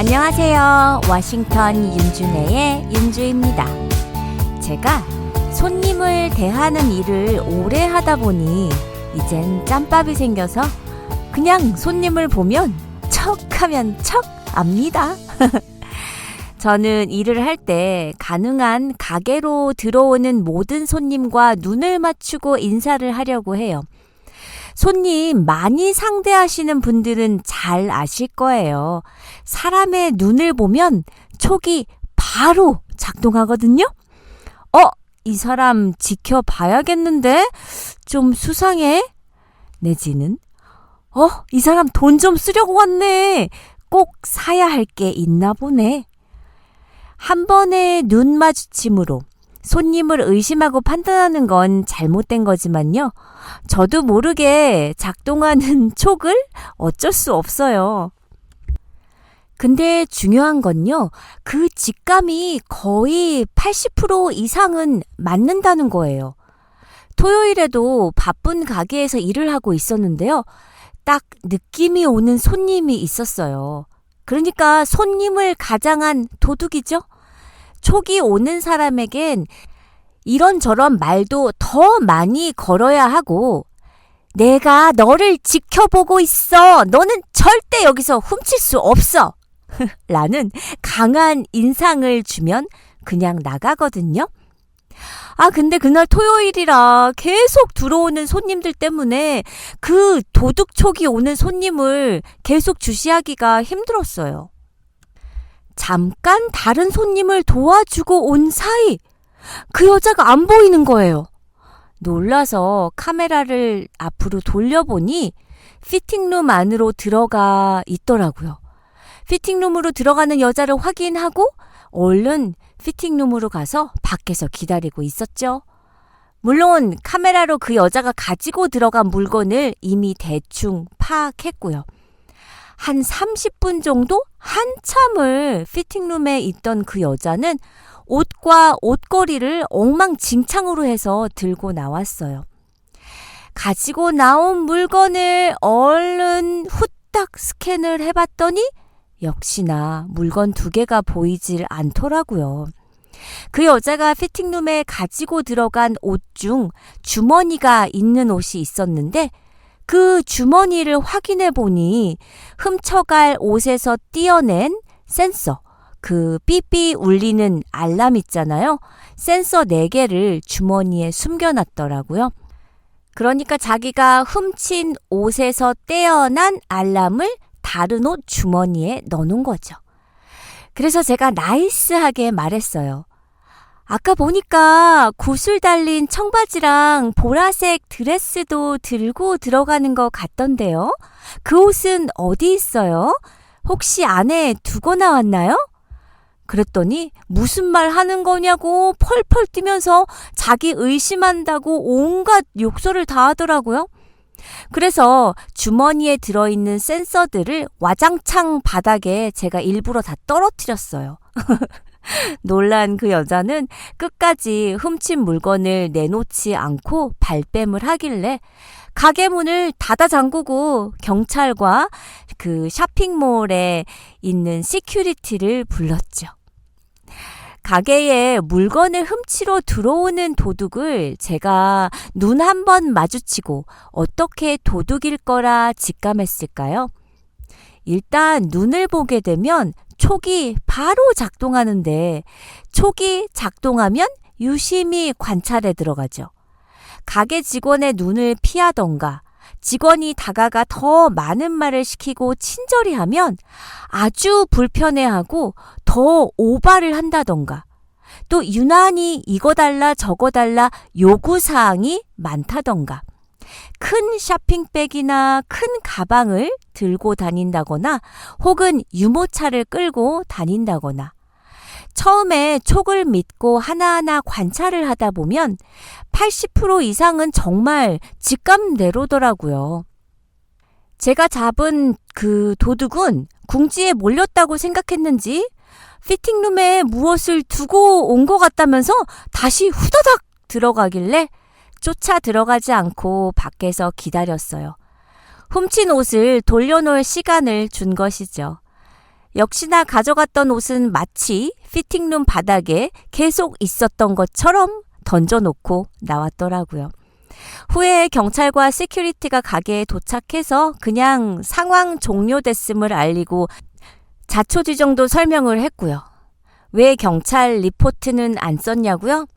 안녕하세요. 워싱턴 윤주네의 윤주입니다. 제가 손님을 대하는 일을 오래 하다 보니 이젠 짬밥이 생겨서 그냥 손님을 보면 척하면 척 압니다. 저는 일을 할 때 가능한 가게로 들어오는 모든 손님과 눈을 맞추고 인사를 하려고 해요. 손님 많이 상대하시는 분들은 잘 아실 거예요. 사람의 눈을 보면 촉이 바로 작동하거든요. 이 사람 지켜봐야겠는데? 좀 수상해? 내지는 이 사람 돈 좀 쓰려고 왔네. 꼭 사야 할 게 있나 보네. 한 번의 눈 마주침으로 손님을 의심하고 판단하는 건 잘못된 거지만요. 저도 모르게 작동하는 촉을 어쩔 수 없어요. 근데 중요한 건요. 그 직감이 거의 80% 이상은 맞는다는 거예요. 토요일에도 바쁜 가게에서 일을 하고 있었는데요. 딱 느낌이 오는 손님이 있었어요. 그러니까 손님을 가장한 도둑이죠. 촉이 오는 사람에겐 이런저런 말도 더 많이 걸어야 하고 내가 너를 지켜보고 있어. 너는 절대 여기서 훔칠 수 없어. 라는 강한 인상을 주면 그냥 나가거든요. 근데 그날 토요일이라 계속 들어오는 손님들 때문에 그 도둑촉이 오는 손님을 계속 주시하기가 힘들었어요. 잠깐 다른 손님을 도와주고 온 사이 그 여자가 안 보이는 거예요. 놀라서 카메라를 앞으로 돌려보니 피팅룸 안으로 들어가 있더라고요. 피팅룸으로 들어가는 여자를 확인하고 얼른 피팅룸으로 가서 밖에서 기다리고 있었죠. 물론 카메라로 그 여자가 가지고 들어간 물건을 이미 대충 파악했고요. 한 30분 정도 한참을 피팅룸에 있던 그 여자는 옷과 옷걸이를 엉망진창으로 해서 들고 나왔어요. 가지고 나온 물건을 얼른 후딱 스캔을 해봤더니 역시나 물건 2개가 보이질 않더라고요. 그 여자가 피팅룸에 가지고 들어간 옷 중 주머니가 있는 옷이 있었는데 그 주머니를 확인해 보니 훔쳐갈 옷에서 띄어낸 센서, 그 삐삐 울리는 알람 있잖아요. 센서 4개를 주머니에 숨겨놨더라고요. 그러니까 자기가 훔친 옷에서 떼어난 알람을 다른 옷 주머니에 넣어놓은 거죠. 그래서 제가 나이스하게 말했어요. 아까 보니까 구슬 달린 청바지랑 보라색 드레스도 들고 들어가는 것 같던데요. 그 옷은 어디 있어요? 혹시 안에 두고 나왔나요? 그랬더니 무슨 말 하는 거냐고 펄펄 뛰면서 자기 의심한다고 온갖 욕설을 다 하더라고요. 그래서 주머니에 들어있는 센서들을 와장창 바닥에 제가 일부러 다 떨어뜨렸어요. 놀란 그 여자는 끝까지 훔친 물건을 내놓지 않고 발뺌을 하길래 가게 문을 닫아 잠그고 경찰과 그 쇼핑몰에 있는 시큐리티를 불렀죠. 가게에 물건을 훔치러 들어오는 도둑을 제가 눈 한 번 마주치고 어떻게 도둑일 거라 직감했을까요? 일단 눈을 보게 되면 촉이 바로 작동하는데 촉이 작동하면 유심히 관찰에 들어가죠. 가게 직원의 눈을 피하던가 직원이 다가가 더 많은 말을 시키고 친절히 하면 아주 불편해하고 더 오바를 한다던가 또 유난히 이거 달라 저거 달라 요구사항이 많다던가 큰 쇼핑백이나 큰 가방을 들고 다닌다거나 혹은 유모차를 끌고 다닌다거나 처음에 촉을 믿고 하나하나 관찰을 하다 보면 80% 이상은 정말 직감대로더라고요. 제가 잡은 그 도둑은 궁지에 몰렸다고 생각했는지 피팅룸에 무엇을 두고 온 것 같다면서 다시 후다닥 들어가길래 쫓아 들어가지 않고 밖에서 기다렸어요. 훔친 옷을 돌려놓을 시간을 준 것이죠. 역시나 가져갔던 옷은 마치 피팅룸 바닥에 계속 있었던 것처럼 던져놓고 나왔더라고요. 후에 경찰과 시큐리티가 가게에 도착해서 그냥 상황 종료됐음을 알리고 자초지종도 설명을 했고요. 왜 경찰 리포트는 안 썼냐고요?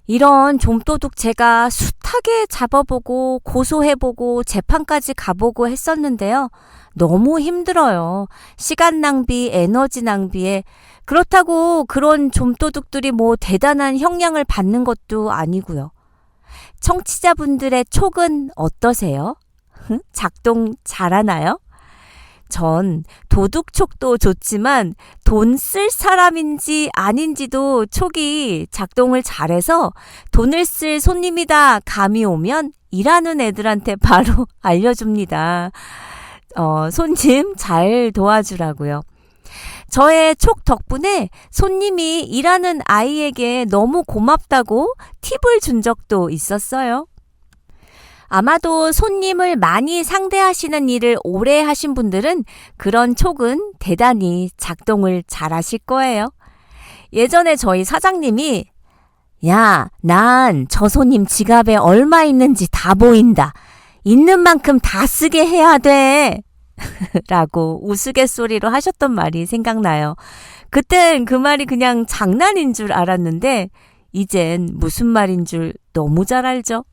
이런 좀도둑 제가 숱하게 잡아보고 고소해보고 재판까지 가보고 했었는데요. 너무 힘들어요. 시간 낭비, 에너지 낭비에. 그렇다고 그런 좀도둑들이 뭐 대단한 형량을 받는 것도 아니고요. 청취자분들의 촉은 어떠세요? 작동 잘하나요? 전 도둑촉도 좋지만 돈 쓸 사람인지 아닌지도 촉이 작동을 잘해서 돈을 쓸 손님이다 감이 오면 일하는 애들한테 바로 알려줍니다. 손님 잘 도와주라고요. 저의 촉 덕분에 손님이 일하는 아이에게 너무 고맙다고 팁을 준 적도 있었어요. 아마도 손님을 많이 상대하시는 일을 오래 하신 분들은 그런 촉은 대단히 작동을 잘 하실 거예요. 예전에 저희 사장님이 야, 난 저 손님 지갑에 얼마 있는지 다 보인다. 있는 만큼 다 쓰게 해야 돼. 라고 우스갯소리로 하셨던 말이 생각나요. 그땐 그 말이 그냥 장난인 줄 알았는데 이젠 무슨 말인 줄 너무 잘 알죠.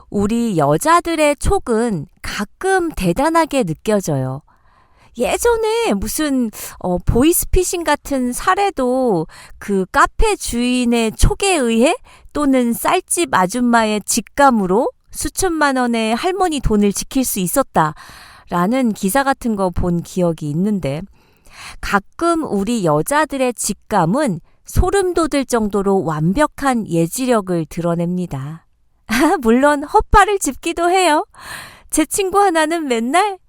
우리 여자들의 촉은 가끔 대단하게 느껴져요. 예전에 무슨 보이스피싱 같은 사례도 그 카페 주인의 촉에 의해 또는 쌀집 아줌마의 직감으로 수천만 원의 할머니 돈을 지킬 수 있었다라는 기사 같은 거 본 기억이 있는데 가끔 우리 여자들의 직감은 소름 돋을 정도로 완벽한 예지력을 드러냅니다. 물론 헛발을 짚기도 해요. 제 친구 하나는 맨날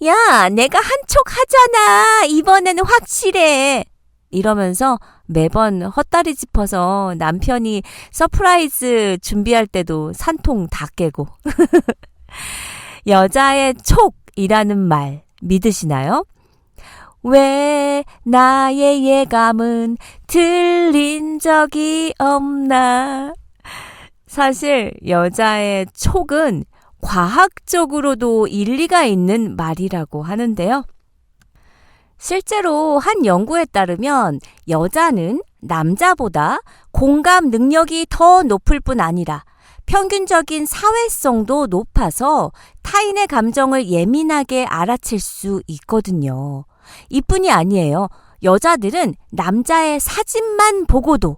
야, 내가 한 촉 하잖아. 이번에는 확실해. 이러면서 매번 헛다리 짚어서 남편이 서프라이즈 준비할 때도 산통 다 깨고. 여자의 촉이라는 말 믿으시나요? 왜 나의 예감은 들린 적이 없나? 사실 여자의 촉은 과학적으로도 일리가 있는 말이라고 하는데요. 실제로 한 연구에 따르면 여자는 남자보다 공감 능력이 더 높을 뿐 아니라 평균적인 사회성도 높아서 타인의 감정을 예민하게 알아챌 수 있거든요. 이뿐이 아니에요. 여자들은 남자의 사진만 보고도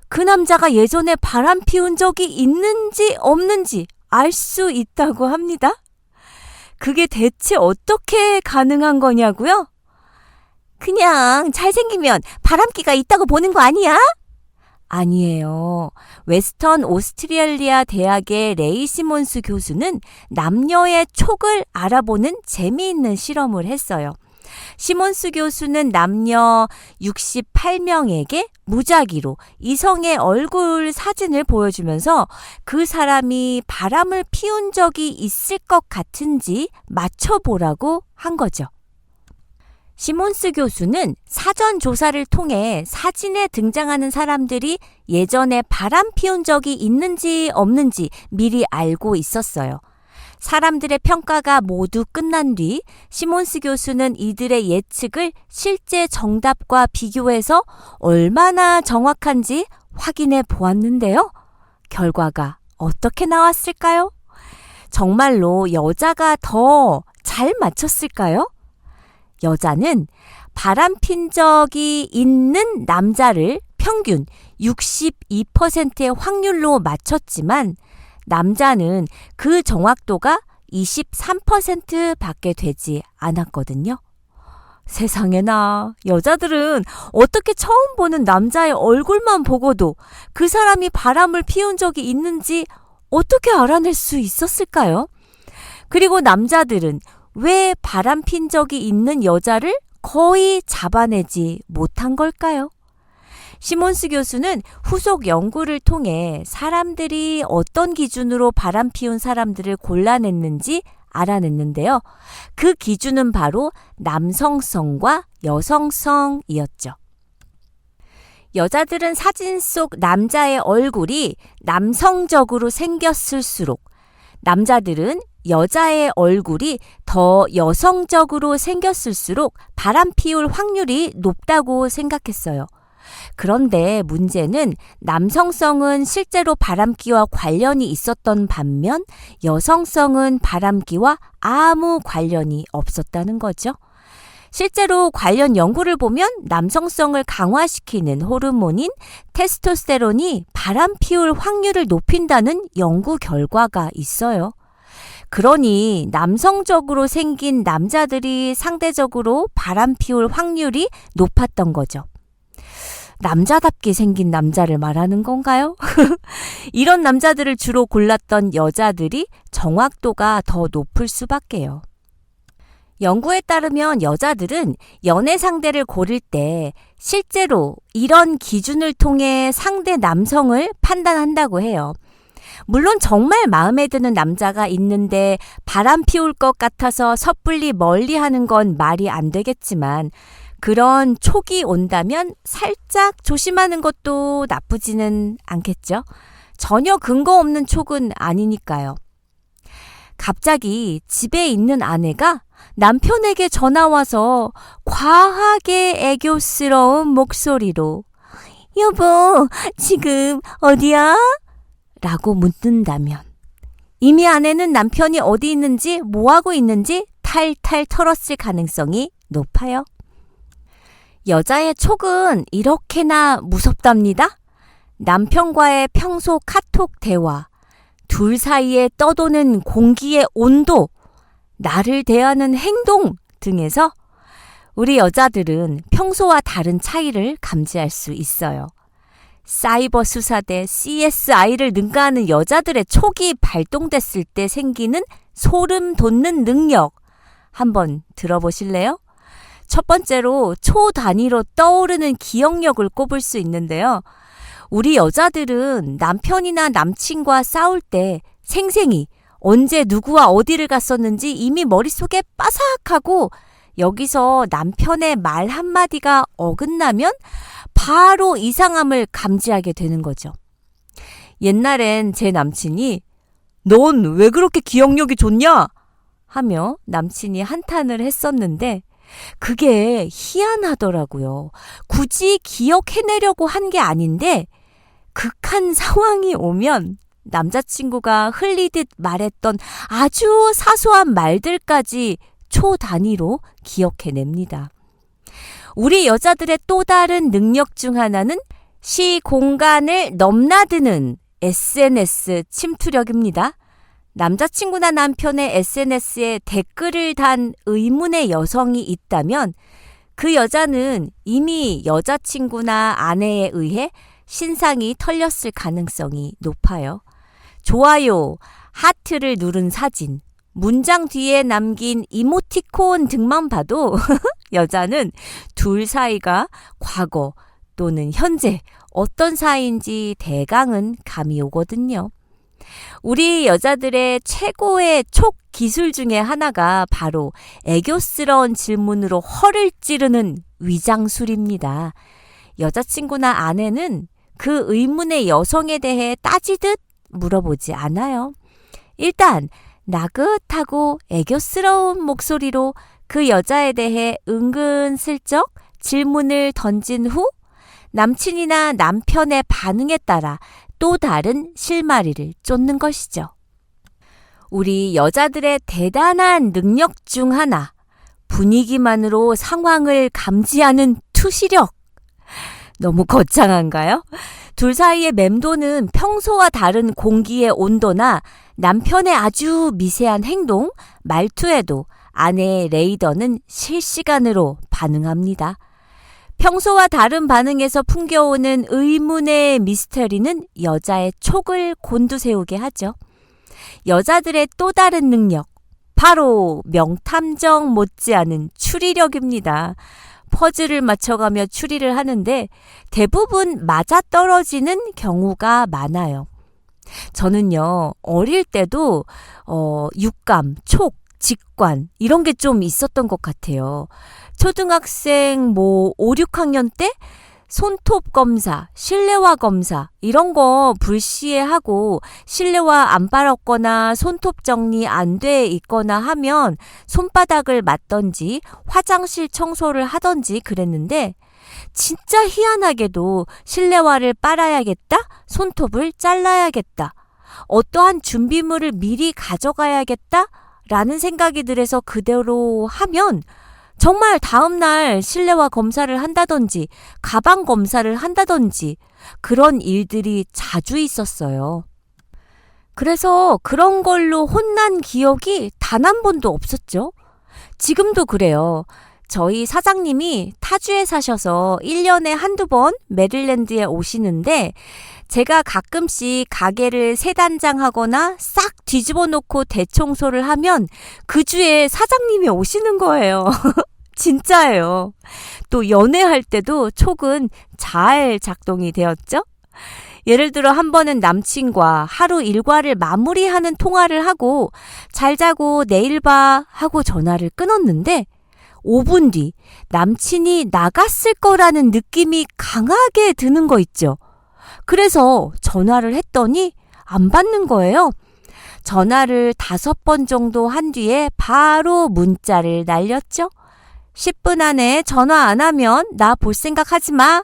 그 남자가 예전에 바람 피운 적이 있는지 없는지 알 수 있다고 합니다. 그게 대체 어떻게 가능한 거냐고요? 그냥 잘생기면 바람기가 있다고 보는 거 아니야? 아니에요. 웨스턴 오스트레일리아 대학의 레이 시몬스 교수는 남녀의 촉을 알아보는 재미있는 실험을 했어요. 시몬스 교수는 남녀 68명에게 무작위로 이성의 얼굴 사진을 보여주면서 그 사람이 바람을 피운 적이 있을 것 같은지 맞춰보라고 한 거죠. 시몬스 교수는 사전 조사를 통해 사진에 등장하는 사람들이 예전에 바람 피운 적이 있는지 없는지 미리 알고 있었어요. 사람들의 평가가 모두 끝난 뒤 시몬스 교수는 이들의 예측을 실제 정답과 비교해서 얼마나 정확한지 확인해 보았는데요. 결과가 어떻게 나왔을까요? 정말로 여자가 더 잘 맞췄을까요? 여자는 바람 핀 적이 있는 남자를 평균 62%의 확률로 맞췄지만 남자는 그 정확도가 23%밖에 되지 않았거든요. 세상에나 여자들은 어떻게 처음 보는 남자의 얼굴만 보고도 그 사람이 바람을 피운 적이 있는지 어떻게 알아낼 수 있었을까요? 그리고 남자들은 왜 바람 핀 적이 있는 여자를 거의 잡아내지 못한 걸까요? 시몬스 교수는 후속 연구를 통해 사람들이 어떤 기준으로 바람 피운 사람들을 골라냈는지 알아냈는데요. 그 기준은 바로 남성성과 여성성이었죠. 여자들은 사진 속 남자의 얼굴이 남성적으로 생겼을수록 남자들은 여자의 얼굴이 더 여성적으로 생겼을수록 바람 피울 확률이 높다고 생각했어요. 그런데 문제는 남성성은 실제로 바람기와 관련이 있었던 반면 여성성은 바람기와 아무 관련이 없었다는 거죠. 실제로 관련 연구를 보면 남성성을 강화시키는 호르몬인 테스토스테론이 바람 피울 확률을 높인다는 연구 결과가 있어요. 그러니 남성적으로 생긴 남자들이 상대적으로 바람 피울 확률이 높았던 거죠. 남자답게 생긴 남자를 말하는 건가요? 이런 남자들을 주로 골랐던 여자들이 정확도가 더 높을 수밖에요. 연구에 따르면 여자들은 연애 상대를 고를 때 실제로 이런 기준을 통해 상대 남성을 판단한다고 해요. 물론 정말 마음에 드는 남자가 있는데 바람 피울 것 같아서 섣불리 멀리하는 건 말이 안 되겠지만 그런 촉이 온다면 살짝 조심하는 것도 나쁘지는 않겠죠. 전혀 근거 없는 촉은 아니니까요. 갑자기 집에 있는 아내가 남편에게 전화와서 과하게 애교스러운 목소리로 여보, 지금 어디야? 라고 묻는다면 이미 아내는 남편이 어디 있는지 뭐하고 있는지 탈탈 털었을 가능성이 높아요. 여자의 촉은 이렇게나 무섭답니다. 남편과의 평소 카톡 대화, 둘 사이에 떠도는 공기의 온도, 나를 대하는 행동 등에서 우리 여자들은 평소와 다른 차이를 감지할 수 있어요. 사이버 수사대 CSI를 능가하는 여자들의 촉이 발동됐을 때 생기는 소름 돋는 능력 한번 들어보실래요? 첫 번째로 초 단위로 떠오르는 기억력을 꼽을 수 있는데요. 우리 여자들은 남편이나 남친과 싸울 때 생생히 언제 누구와 어디를 갔었는지 이미 머릿속에 빠삭하고 여기서 남편의 말 한마디가 어긋나면 바로 이상함을 감지하게 되는 거죠. 옛날엔 제 남친이 넌 왜 그렇게 기억력이 좋냐? 하며 남친이 한탄을 했었는데 그게 희한하더라고요. 굳이 기억해내려고 한 게 아닌데 극한 상황이 오면 남자친구가 흘리듯 말했던 아주 사소한 말들까지 초 단위로 기억해냅니다. 우리 여자들의 또 다른 능력 중 하나는 시공간을 넘나드는 SNS 침투력입니다. 남자친구나 남편의 SNS에 댓글을 단 의문의 여성이 있다면 그 여자는 이미 여자친구나 아내에 의해 신상이 털렸을 가능성이 높아요. 좋아요, 하트를 누른 사진, 문장 뒤에 남긴 이모티콘 등만 봐도 여자는 둘 사이가 과거 또는 현재 어떤 사이인지 대강은 감이 오거든요. 우리 여자들의 최고의 촉 기술 중에 하나가 바로 애교스러운 질문으로 허를 찌르는 위장술입니다. 여자친구나 아내는 그 의문의 여성에 대해 따지듯 물어보지 않아요. 일단 나긋하고 애교스러운 목소리로 그 여자에 대해 은근슬쩍 질문을 던진 후 남친이나 남편의 반응에 따라 또 다른 실마리를 쫓는 것이죠. 우리 여자들의 대단한 능력 중 하나, 분위기만으로 상황을 감지하는 투시력. 너무 거창한가요? 둘 사이의 맴도는 평소와 다른 공기의 온도나 남편의 아주 미세한 행동, 말투에도 아내의 레이더는 실시간으로 반응합니다. 평소와 다른 반응에서 풍겨오는 의문의 미스터리는 여자의 촉을 곤두세우게 하죠. 여자들의 또 다른 능력, 바로 명탐정 못지않은 추리력입니다. 퍼즐을 맞춰가며 추리를 하는데 대부분 맞아떨어지는 경우가 많아요. 저는요, 어릴 때도 육감, 촉 직관 이런 게 좀 있었던 것 같아요. 초등학생 5, 6학년 때 손톱 검사, 실내화 검사 이런 거 불시에하고 실내화 안 빨았거나 손톱 정리 안 돼 있거나 하면 손바닥을 맞던지 화장실 청소를 하던지 그랬는데 진짜 희한하게도 실내화를 빨아야겠다, 손톱을 잘라야겠다, 어떠한 준비물을 미리 가져가야겠다 라는 생각이 들어서 그대로 하면 정말 다음날 실내화 검사를 한다든지 가방 검사를 한다든지 그런 일들이 자주 있었어요. 그래서 그런 걸로 혼난 기억이 단 한 번도 없었죠. 지금도 그래요. 저희 사장님이 타주에 사셔서 1년에 한두 번 메릴랜드에 오시는데 제가 가끔씩 가게를 새단장하거나 싹 뒤집어 놓고 대청소를 하면 그 주에 사장님이 오시는 거예요. 진짜예요. 또 연애할 때도 촉은 잘 작동이 되었죠. 예를 들어 한 번은 남친과 하루 일과를 마무리하는 통화를 하고 잘 자고 내일 봐 하고 전화를 끊었는데 5분 뒤 남친이 나갔을 거라는 느낌이 강하게 드는 거 있죠. 그래서 전화를 했더니 안 받는 거예요. 전화를 5번 정도 한 뒤에 바로 문자를 날렸죠. 10분 안에 전화 안 하면 나 볼 생각 하지 마.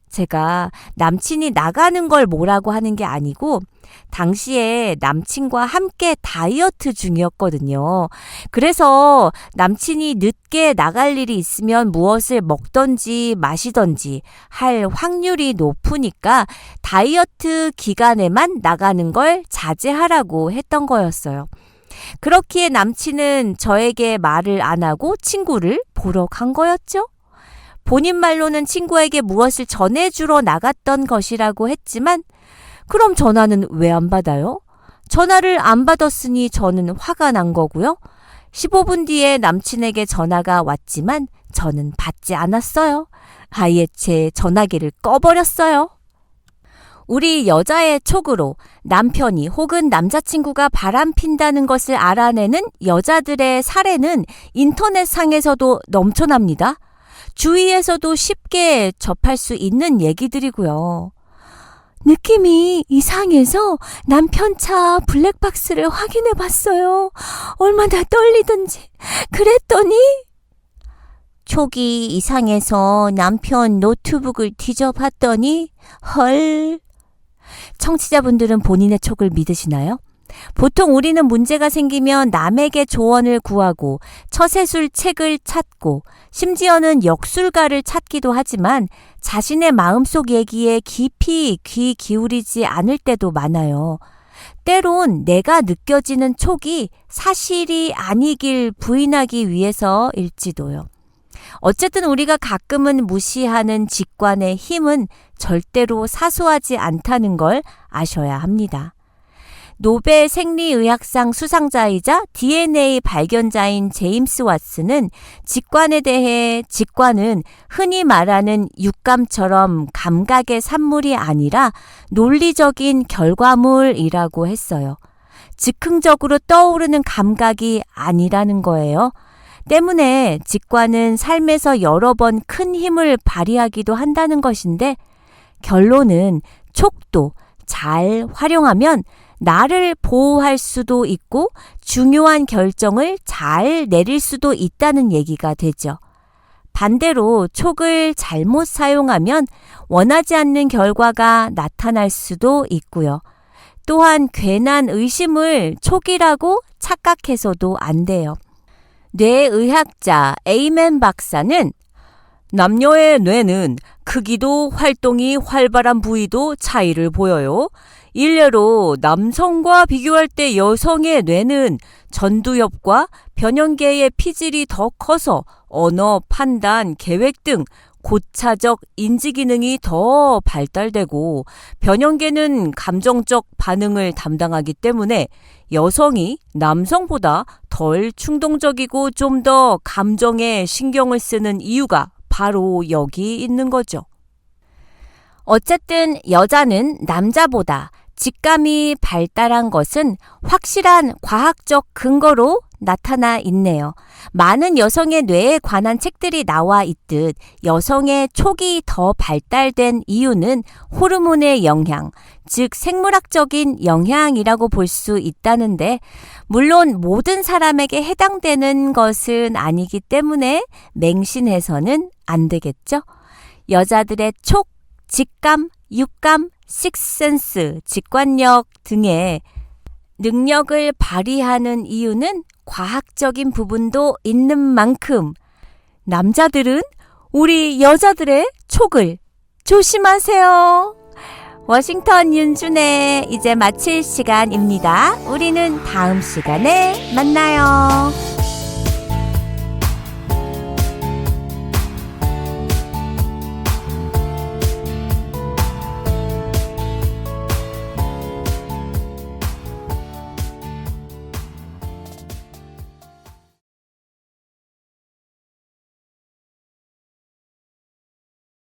제가 남친이 나가는 걸 뭐라고 하는 게 아니고 당시에 남친과 함께 다이어트 중이었거든요. 그래서 남친이 늦게 나갈 일이 있으면 무엇을 먹던지 마시던지 할 확률이 높으니까 다이어트 기간에만 나가는 걸 자제하라고 했던 거였어요. 그렇기에 남친은 저에게 말을 안 하고 친구를 보러 간 거였죠. 본인 말로는 친구에게 무엇을 전해주러 나갔던 것이라고 했지만 그럼 전화는 왜 안 받아요? 전화를 안 받았으니 저는 화가 난 거고요. 15분 뒤에 남친에게 전화가 왔지만 저는 받지 않았어요. 아예 제 전화기를 꺼버렸어요. 우리 여자의 촉으로 남편이 혹은 남자친구가 바람핀다는 것을 알아내는 여자들의 사례는 인터넷상에서도 넘쳐납니다. 주위에서도 쉽게 접할 수 있는 얘기들이고요. 느낌이 이상해서 남편 차 블랙박스를 확인해 봤어요. 얼마나 떨리던지. 그랬더니 촉이 이상해서 남편 노트북을 뒤져봤더니 헐. 청취자분들은 본인의 촉을 믿으시나요? 보통 우리는 문제가 생기면 남에게 조언을 구하고 처세술 책을 찾고 심지어는 역술가를 찾기도 하지만 자신의 마음속 얘기에 깊이 귀 기울이지 않을 때도 많아요. 때론 내가 느껴지는 촉이 사실이 아니길 부인하기 위해서일지도요. 어쨌든 우리가 가끔은 무시하는 직관의 힘은 절대로 사소하지 않다는 걸 아셔야 합니다. 노벨 생리의학상 수상자이자 DNA 발견자인 제임스 왓슨은 직관에 대해 직관은 흔히 말하는 육감처럼 감각의 산물이 아니라 논리적인 결과물이라고 했어요. 즉흥적으로 떠오르는 감각이 아니라는 거예요. 때문에 직관은 삶에서 여러 번 큰 힘을 발휘하기도 한다는 것인데 결론은 촉도 잘 활용하면 나를 보호할 수도 있고 중요한 결정을 잘 내릴 수도 있다는 얘기가 되죠. 반대로 촉을 잘못 사용하면 원하지 않는 결과가 나타날 수도 있고요. 또한 괜한 의심을 촉이라고 착각해서도 안 돼요. 뇌의학자 에이맨 박사는 남녀의 뇌는 크기도 활동이 활발한 부위도 차이를 보여요. 일례로 남성과 비교할 때 여성의 뇌는 전두엽과 변형계의 피질이 더 커서 언어, 판단, 계획 등 고차적 인지 기능이 더 발달되고 변형계는 감정적 반응을 담당하기 때문에 여성이 남성보다 덜 충동적이고 좀 더 감정에 신경을 쓰는 이유가 바로 여기 있는 거죠. 어쨌든 여자는 남자보다 직감이 발달한 것은 확실한 과학적 근거로 나타나 있네요. 많은 여성의 뇌에 관한 책들이 나와 있듯 여성의 촉이 더 발달된 이유는 호르몬의 영향, 즉 생물학적인 영향이라고 볼 수 있다는데, 물론 모든 사람에게 해당되는 것은 아니기 때문에 맹신해서는 안 되겠죠. 여자들의 촉, 직감, 육감, 식센스, 직관력 등의 능력을 발휘하는 이유는 과학적인 부분도 있는 만큼 남자들은 우리 여자들의 촉을 조심하세요. 워싱턴 윤준의 이제 마칠 시간입니다. 우리는 다음 시간에 만나요.